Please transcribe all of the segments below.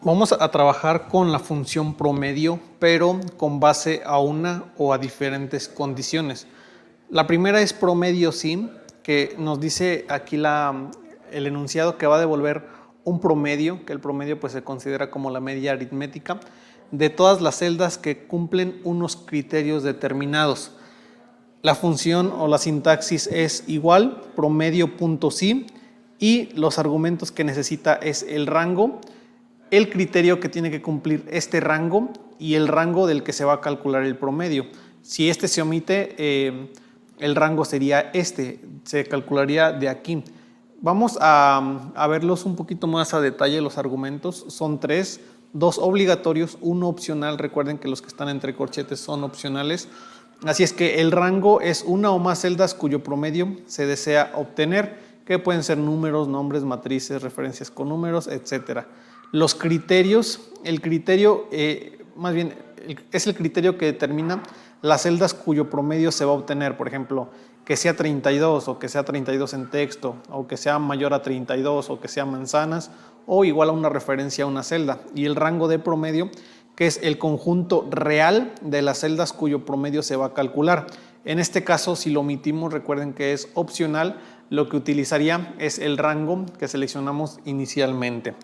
Vamos a trabajar con la función promedio, pero con base a una o a diferentes condiciones. La primera es promedio sin, que nos dice aquí el enunciado que va a devolver un promedio, que el promedio pues se considera como la media aritmética, de todas las celdas que cumplen unos criterios determinados. La función o la sintaxis es igual, promedio.si, y los argumentos que necesita es el rango, el criterio que tiene que cumplir este rango y el rango del que se va a calcular el promedio. Si este se omite, el rango sería este, se calcularía de aquí. Vamos a verlos un poquito más a detalle los argumentos. Son tres, dos obligatorios, uno opcional. Recuerden que los que están entre corchetes son opcionales. Así es que el rango es una o más celdas cuyo promedio se desea obtener, que pueden ser números, nombres, matrices, referencias con números, etcétera. Los criterios, el criterio, más bien, es el criterio que determina las celdas cuyo promedio se va a obtener. Por ejemplo, que sea 32 o que sea 32 en texto, o que sea mayor a 32 o que sea manzanas, o igual a una referencia a una celda. Y el rango de promedio, que es el conjunto real de las celdas cuyo promedio se va a calcular. En este caso, si lo omitimos, recuerden que es opcional, lo que utilizaría es el rango que seleccionamos inicialmente.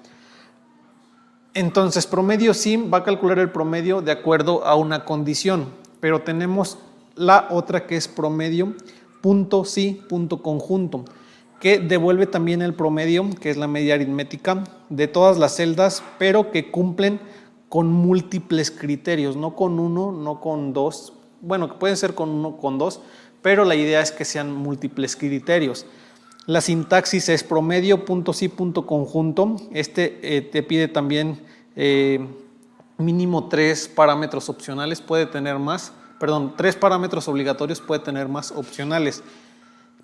Entonces, promedio sim va a calcular el promedio de acuerdo a una condición, pero tenemos la otra que es promedio punto sí punto conjunto, que devuelve también el promedio, que es la media aritmética, de todas las celdas, pero que cumplen con múltiples criterios, no con uno, no con dos, bueno, que pueden ser con uno, con dos, pero la idea es que sean múltiples criterios. La sintaxis es promedio punto sí punto conjunto. Te pide también mínimo 3 parámetros opcionales, puede tener más, perdón, 3 parámetros obligatorios, puede tener más opcionales.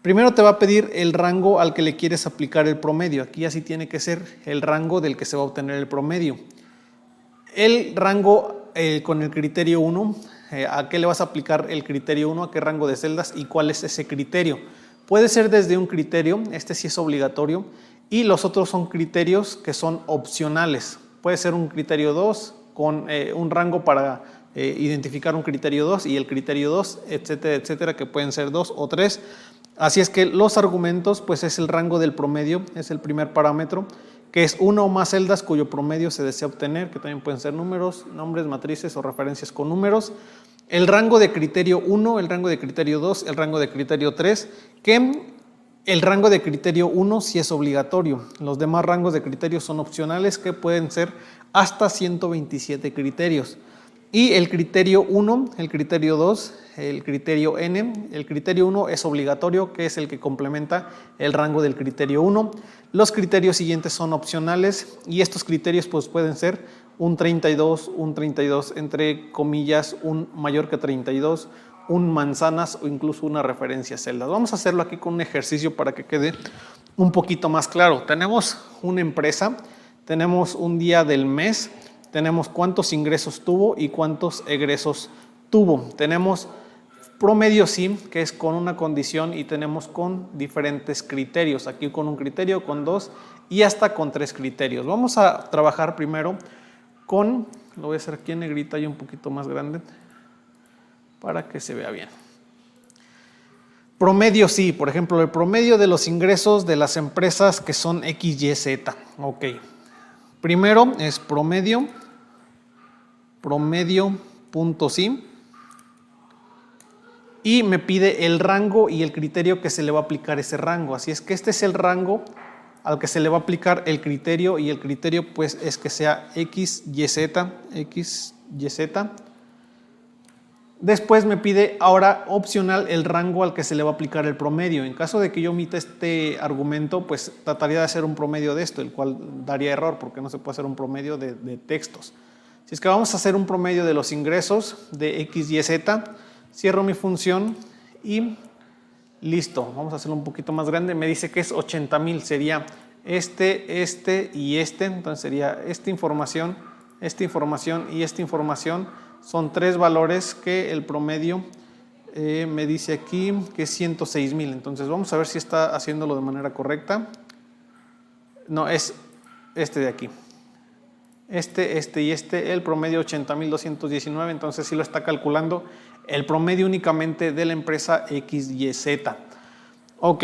Primero te va a pedir el rango al que le quieres aplicar el promedio. Aquí así tiene que ser el rango del que se va a obtener el promedio. El rango con el criterio 1, ¿a qué le vas a aplicar el criterio 1? ¿A qué rango de celdas y cuál es ese criterio? Puede ser desde un criterio, este sí es obligatorio, y los otros son criterios que son opcionales. Puede ser un criterio 2 con un rango para identificar un criterio 2 y el criterio 2, etcétera, etcétera, que pueden ser 2 o 3. Así es que los argumentos, pues es el rango del promedio, es el primer parámetro, que es una o más celdas cuyo promedio se desea obtener, que también pueden ser números, nombres, matrices o referencias con números. El rango de criterio 1, el rango de criterio 2, el rango de criterio 3, que el rango de criterio 1 sí es obligatorio. Los demás rangos de criterios son opcionales, que pueden ser hasta 127 criterios. Y el criterio 1, el criterio 2, el criterio n, el criterio 1 es obligatorio, que es el que complementa el rango del criterio 1. Los criterios siguientes son opcionales y estos criterios pues pueden ser un 32 entre comillas, un mayor que 32, un manzanas o incluso una referencia a celdas. Vamos a hacerlo aquí con un ejercicio para que quede un poquito más claro. Tenemos una empresa, tenemos un día del mes, tenemos cuántos ingresos tuvo y cuántos egresos tuvo. Tenemos promedio sim, que es con una condición, y tenemos con diferentes criterios. Aquí con un criterio, con dos y hasta con 3 criterios. Vamos a trabajar primero con, lo voy a hacer aquí en negrita y un poquito más grande para que se vea bien. Promedio sí, por ejemplo, el promedio de los ingresos de las empresas que son X, Y, Z. Ok. Primero es promedio punto sí, y me pide el rango y el criterio que se le va a aplicar ese rango. Así es que este es el rango al que se le va a aplicar el criterio, y el criterio pues es que sea X, Y, Z, X, Y, Z. Después me pide ahora opcional el rango al que se le va a aplicar el promedio. En caso de que yo omita este argumento, pues trataría de hacer un promedio de esto, el cual daría error porque no se puede hacer un promedio de textos. Si es que vamos a hacer un promedio de los ingresos de X, Y, Z, cierro mi función y listo. Vamos a hacerlo un poquito más grande. Me dice que es 80,000, sería este y este. Entonces sería esta información y esta información. Son 3 valores que el promedio me dice aquí que es 106,000. Entonces vamos a ver si está haciéndolo de manera correcta. No, es este de aquí. este y este, el promedio 80.219, entonces sí lo está calculando el promedio únicamente de la empresa XYZ. Ok,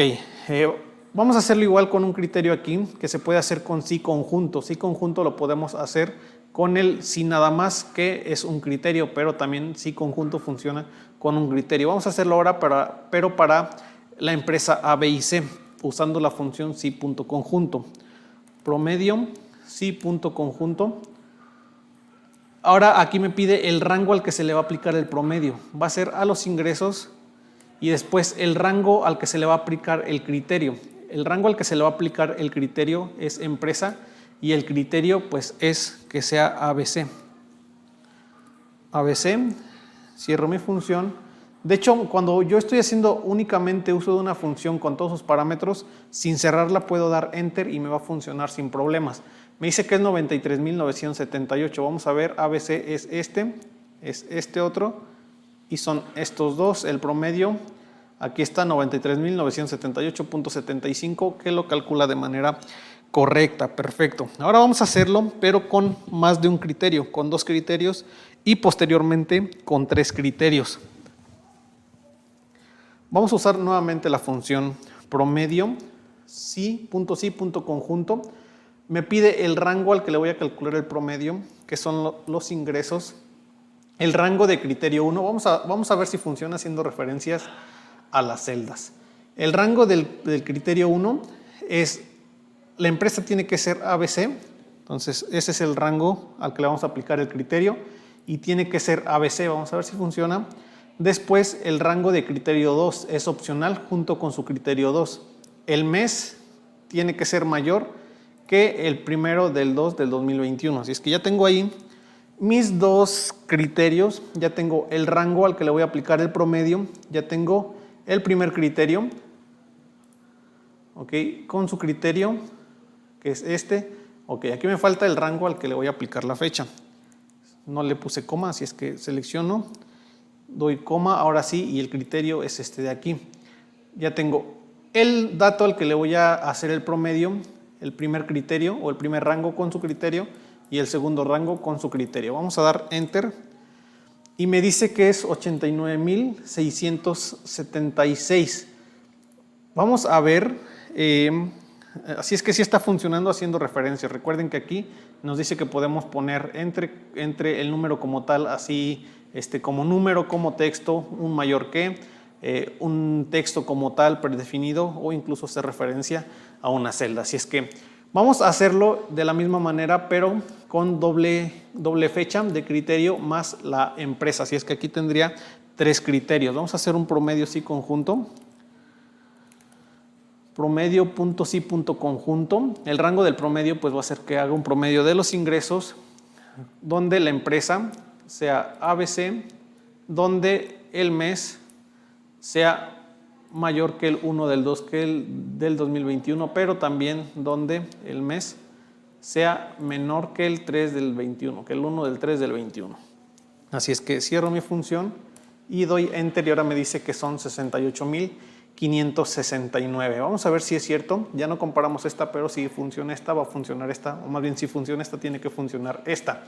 vamos a hacerlo igual con un criterio aquí que se puede hacer con sí conjunto. Sí conjunto lo podemos hacer con el sí nada más, que es un criterio, pero también sí conjunto funciona con un criterio. Vamos a hacerlo ahora pero para la empresa A, B y C, usando la función sí.conjunto. Promedio sí.conjunto. Ahora aquí me pide el rango al que se le va a aplicar el promedio. Va a ser a los ingresos y después el rango al que se le va a aplicar el criterio. El rango al que se le va a aplicar el criterio es empresa y el criterio pues es que sea ABC. ABC, cierro mi función. De hecho, cuando yo estoy haciendo únicamente uso de una función con todos sus parámetros, sin cerrarla puedo dar Enter y me va a funcionar sin problemas. Me dice que es 93.978. Vamos a ver, ABC es este otro y son estos dos. El promedio, aquí está 93.978.75, que lo calcula de manera correcta. Perfecto. Ahora vamos a hacerlo, pero con más de un criterio, con 2 criterios y posteriormente con 3 criterios. Vamos a usar nuevamente la función promedio sí.conjunto. Me pide el rango al que le voy a calcular el promedio, que son los ingresos. El rango de criterio 1, vamos a ver si funciona haciendo referencias a las celdas. El rango del criterio 1 es, la empresa tiene que ser ABC, entonces ese es el rango al que le vamos a aplicar el criterio y tiene que ser ABC, vamos a ver si funciona. Después el rango de criterio 2 es opcional junto con su criterio 2. El mes tiene que ser mayor que el primero del 2 del 2021. Así es que ya tengo ahí mis 2 criterios, ya tengo el rango al que le voy a aplicar el promedio, ya tengo el primer criterio, ok, con su criterio, que es este. Ok, aquí me falta el rango al que le voy a aplicar la fecha. No le puse coma, así es que selecciono, doy coma, ahora sí, y el criterio es este de aquí. Ya tengo el dato al que le voy a hacer el promedio, el primer criterio o el primer rango con su criterio y el segundo rango con su criterio. Vamos a dar Enter y me dice que es 89.676. Vamos a ver, así es que sí está funcionando haciendo referencias. Recuerden que aquí nos dice que podemos poner entre el número como tal, así como número, como texto, un mayor que, un texto como tal predefinido o incluso hacer referencia a una celda. Así es que vamos a hacerlo de la misma manera, pero con doble fecha de criterio más la empresa. Así es que aquí tendría 3 criterios. Vamos a hacer un promedio sí conjunto. Promedio.sí.conjunto. El rango del promedio pues va a ser que haga un promedio de los ingresos donde la empresa sea ABC, donde el mes sea mayor que el 1 del 2 que el del 2021, pero también donde el mes sea menor que el 3 del 21, que el 1 del 3 del 21. Así es que cierro mi función y doy Enter y ahora me dice que son 68.569. Vamos a ver si es cierto. Ya no comparamos esta, pero si funciona esta, va a funcionar esta, o más bien si funciona esta, tiene que funcionar esta.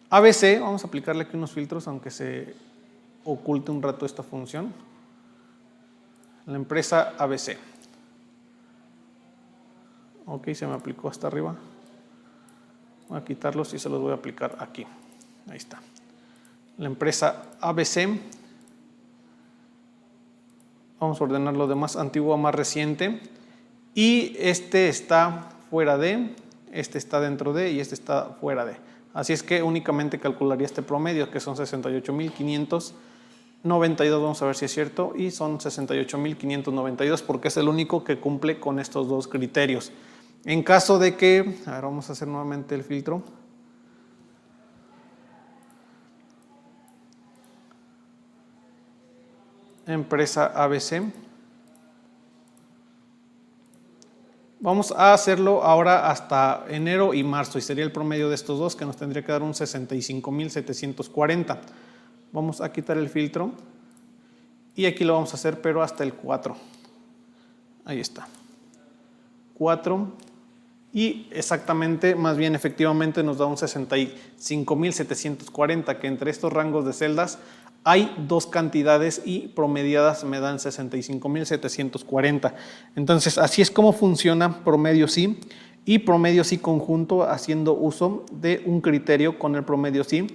ABC, vamos a aplicarle aquí unos filtros, aunque se oculte un rato esta función. La empresa ABC. Ok, se me aplicó hasta arriba. Voy a quitarlos y se los voy a aplicar aquí. Ahí está. La empresa ABC. Vamos a ordenarlo de más antiguo a más reciente. Y este está fuera de, este está dentro de y este está fuera de. Así es que únicamente calcularía este promedio, que son 68.592. Vamos a ver si es cierto. Y son 68.592 porque es el único que cumple con estos 2 criterios. En caso de que, a ver, vamos a hacer nuevamente el filtro. Empresa ABC. Vamos a hacerlo ahora hasta enero y marzo y sería el promedio de estos 2 que nos tendría que dar un 65.740. Vamos a quitar el filtro y aquí lo vamos a hacer pero hasta el 4. Ahí está. 4 y exactamente, más bien efectivamente nos da un 65.740, que entre estos rangos de celdas hay dos cantidades y promediadas me dan 65.740. Entonces, así es como funciona promedio sí y promedio sí conjunto, haciendo uso de un criterio con el promedio sí.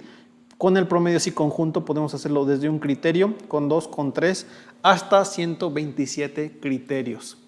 Con el promedio sí conjunto podemos hacerlo desde un criterio, con 2, con 3, hasta 127 criterios.